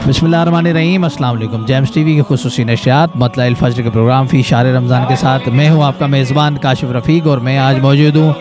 बिस्मिल्लाहिर्रहमानिर्रहीम, अस्सलाम वालेकुम। जेम्स टीवी के खुसूसी नशियात मतलाइल फज्र के प्रोग्राम फ़ी शहर रमज़ान के साथ मैं हूँ आपका मेज़बान काशिफ़ रफ़ीक और मैं आज मौजूद हूँ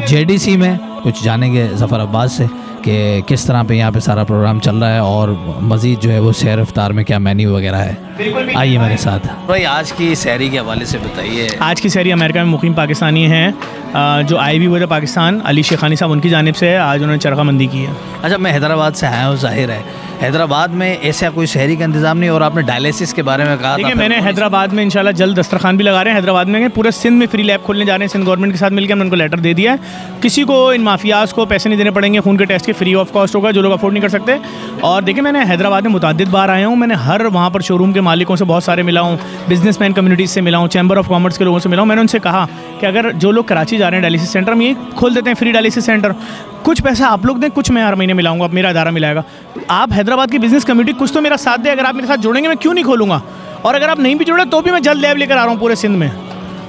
JDC में। कुछ जानेंगे ज़फ़र अब्बास से कि किस तरह पे यहाँ पे सारा प्रोग्राम चल रहा है और मज़ीद जो है वो सहर इफ्तार में क्या मेन्यू वगैरह है। आइए मेरे साथ। भाई आज की सहरी के हवाले से बताइए। आज की सहरी अमेरिका में मुकीम पाकिस्तानी हैं जो आए भी हुए थे पाकिस्तान, अली शेखानी साहब उनकी जानिब से है। आज उन्होंने चरख़ाबंदी की है। अच्छा, मैं हैदराबाद से आया हूँ, ज़ाहिर है हैदराबाद में ऐसा कोई शहरी का इंतज़ाम नहीं। और आपने डायलिसिस के बारे में कहा। देखिए, मैंने हैदराबाद में इंशाल्लाह जल्द दस्तरखान भी लगा रहे हैं। हैदराबाद में पूरे सिंध में फ्री लैब खोलने जा रहे हैं। सिंध गवर्नमेंट के साथ मिलकर हमने उनको लेटर दे दिया है। किसी को इन माफियाज़ को पैसे नहीं देने पड़ेंगे, खून के टेस्ट के फ्री ऑफ कॉस्ट होगा जो लोग अफोर्ड नहीं कर सकते। और देखिए, मैंने हैदराबाद में मुतअद्दिद बार आया हूँ। मैंने हर वहाँ पर शोरूम के मालिकों से बहुत सारे मिला हूँ, बिजनेसमैन कम्युनिटीज़ से मिला हूँ, चैम्बर ऑफ कॉमर्स के लोगों से मिला हूँ। मैंने उनसे कहा कि अगर जो लोग कराची जा रहे हैं डायलिसिस सेंटर, हम ये खोल देते हैं फ्री डायलिसिस सेंटर, कुछ पैसा आप लोग दें, कुछ मैं हर महीने मिलाऊंगा, अब मेरा इदारा मिलाएगा। आप हैदराबाद की बिजनेस कम्युनिटी कुछ तो मेरा साथ दे। अगर आप मेरे साथ जुड़ेंगे मैं क्यों नहीं खोलूँगा, और अगर आप नहीं भी जुड़े तो भी मैं जल्द लैब लेकर आ रहा हूँ पूरे सिंध में।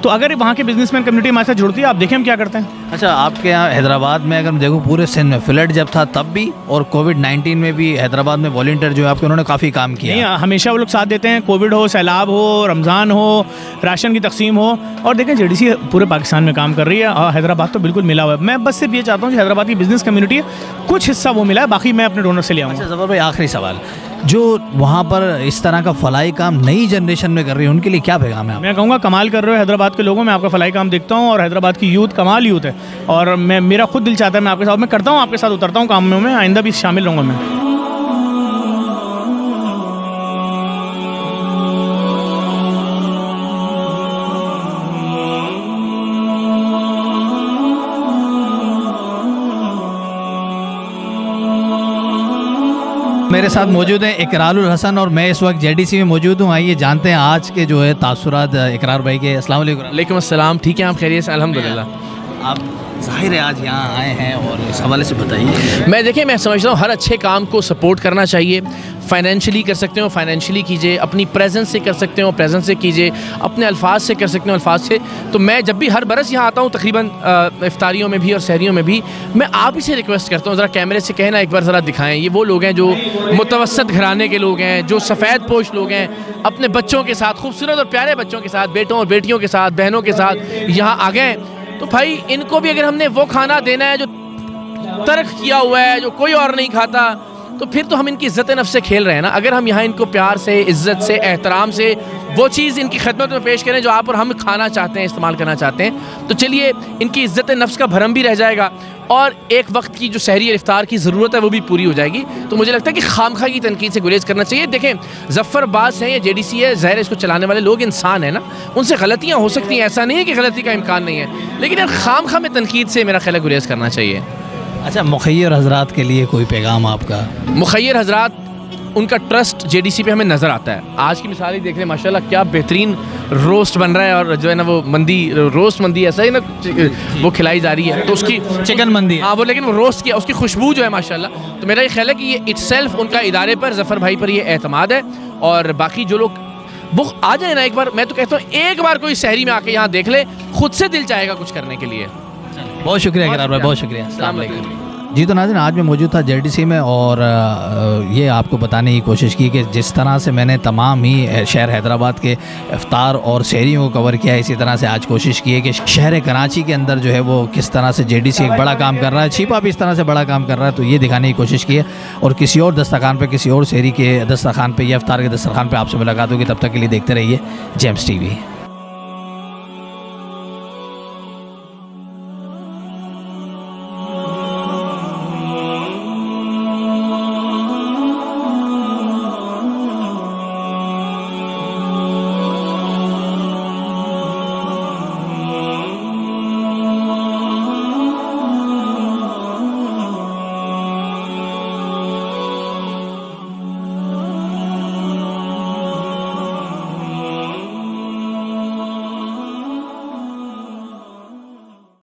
तो अगर वहाँ के बिजनेसमैन कम्युनिटी हमारे साथ जुड़ती है, आप देखें हम क्या करते हैं। अच्छा, आपके यहाँ हैदराबाद में अगर मैं देखूँ पूरे सिंध में फ्लड जब था तब भी और कोविड-19 में भी हैदराबाद में वॉलंटियर जो है आपके उन्होंने काफ़ी काम किया। नहीं, हमेशा वो लोग साथ देते हैं। कोविड हो, सैलाब हो, रमज़ान हो, राशन की तकसीम हो। और देखें JDC पूरे पाकिस्तान में काम कर रही है और हैदराबाद तो बिल्कुल मिला हुआ है। मैं बस सिर्फ ये चाहता हूँ कि हैदराबाद की बिज़नेस कम्युनिटी है, कुछ हिस्सा वो मिला है, बाकी मैं अपने डोनर से ले आऊँगा। अच्छा ज़फ़र भाई, आखिरी सवाल, जो वहाँ पर इस तरह का फलाई काम नई जनरेशन में कर रही है उनके लिए क्या पैगाम है? मैं कहूँगा कमाल कर रहे हो हैदराबाद के लोगों में, आपका फलाई काम देखता हूँ और हैदराबाद की यूथ कमाल यूथ है। और मेरा खुद दिल चाहता है मैं आपके साथ, मैं करता हूँ, आपके साथ उतरता हूँ काम में, आइंदा भी शामिल रहूँगा मैं। मेरे साथ मौजूद है इकरारुल हसन और मैं इस वक्त JDC में मौजूद हूँ। आइए जानते हैं आज के जो है तासुरात इकरार भाई के। अस्सलाम वालेकुम। वालेकुम अस्सलाम। ठीक है, आप खैरियत से? अल्हम्दुलिल्लाह। आप ज़ाहिर है आज यहाँ आए हैं और इस हवाले से बताइए। मैं समझता हूँ हर अच्छे काम को सपोर्ट करना चाहिए। फाइनेंशियली कर सकते हो फाइनेंशियली कीजिए, अपनी प्रेजेंस से कर सकते हो प्रेजेंस से कीजिए, अपने अल्फाज से कर सकते हो अल्फाज से। तो मैं जब भी हर बरस यहाँ आता हूँ तकरीबन इफ्तारियों में भी और सहरियों में भी, मैं आप ही से रिक्वेस्ट करता हूँ ज़रा कैमरे से कहना एक बार ज़रा दिखाएं। ये वो लोग हैं जो मुतवस्सत घराने के लोग हैं, जो सफ़ेद पोश लोग हैं, अपने बच्चों के साथ, खूबसूरत और प्यारे बच्चों के साथ, बेटों और बेटियों के साथ, बहनों के साथ यहाँ आ गए। तो भाई इनको भी अगर हमने वो खाना देना है जो तर्क किया हुआ है, जो कोई और नहीं खाता, तो फिर तो हम इनकी इज़्ज़त नफ्स से खेल रहे हैं ना। अगर हम यहाँ इनको प्यार से, इज़्ज़त से, एहतराम से वो चीज़ इनकी खिदमत में पेश करें जो आप और हम खाना चाहते हैं, इस्तेमाल करना चाहते हैं, तो चलिए इनकी इज़्ज़त नफ्स का भरम भी रह जाएगा और एक वक्त की जो सहरी और इफ्तार की ज़रूरत है वो भी पूरी हो जाएगी। तो मुझे लगता है कि खामखा की तनकीद से गुरेज करना चाहिए। देखें, ज़फ़र अब्बास हैं या JDC है, ज़ाहिर है इसको चलाने वाले लोग इंसान हैं ना, उनसे गलतियाँ हो सकती हैं, ऐसा नहीं है कि गलती का इम्कान नहीं है, लेकिन यार खामखा में तनकीद से मेरा ख्याल है गुरेज करना चाहिए। अच्छा, मुखय्यर हजरात के लिए कोई पैगाम आपका? मुखय्यर हजरात, उनका ट्रस्ट JDC पे हमें नज़र आता है। आज की मिसाल ही देख लें, माशाल्लाह क्या बेहतरीन रोस्ट बन रहा है और जो है ना वो मंदी, रोस्ट मंदी ऐसा ही ना वो खिलाई जा रही है, तो उसकी चिकन मंदी, हाँ वो, लेकिन वो रोस्ट किया, उसकी खुशबू जो है माशाल्लाह। तो मेरा ये ख्याल है कि ये इटसेल्फ उनका इदारे पर, ज़फ़र भाई पर ये एतमाद है। और बाकी जो लोग वो आ जाए ना एक बार, मैं तो कहता हूँ एक बार कोई शहरी में आके यहाँ देख ले, खुद से दिल चाहेगा कुछ करने के लिए। बहुत शुक्रिया इकरार भाई, बहुत शुक्रिया। अस्सलाम वालेकुम। जी तो नाज़रीन, आज मैं मौजूद था JDC में और ये आपको बताने की कोशिश की कि जिस तरह से मैंने तमाम ही शहर हैदराबाद के इफ्तार और शहरियों को कवर किया, इसी तरह से आज कोशिश की है कि शहर कराची के अंदर जो है वो किस तरह से JDC एक बड़ा काम कर रहा है, छिपा भी इस तरह से बड़ा काम कर रहा है। तो ये दिखाने की कोशिश की है और किसी और दस्तरखान पर, किसी और शहरी के दस्तरखान पर या इफ्तार के दस्तरखान पर आपसे मुलाकात होगी। तब तक के लिए देखते रहिए जेम्स TV।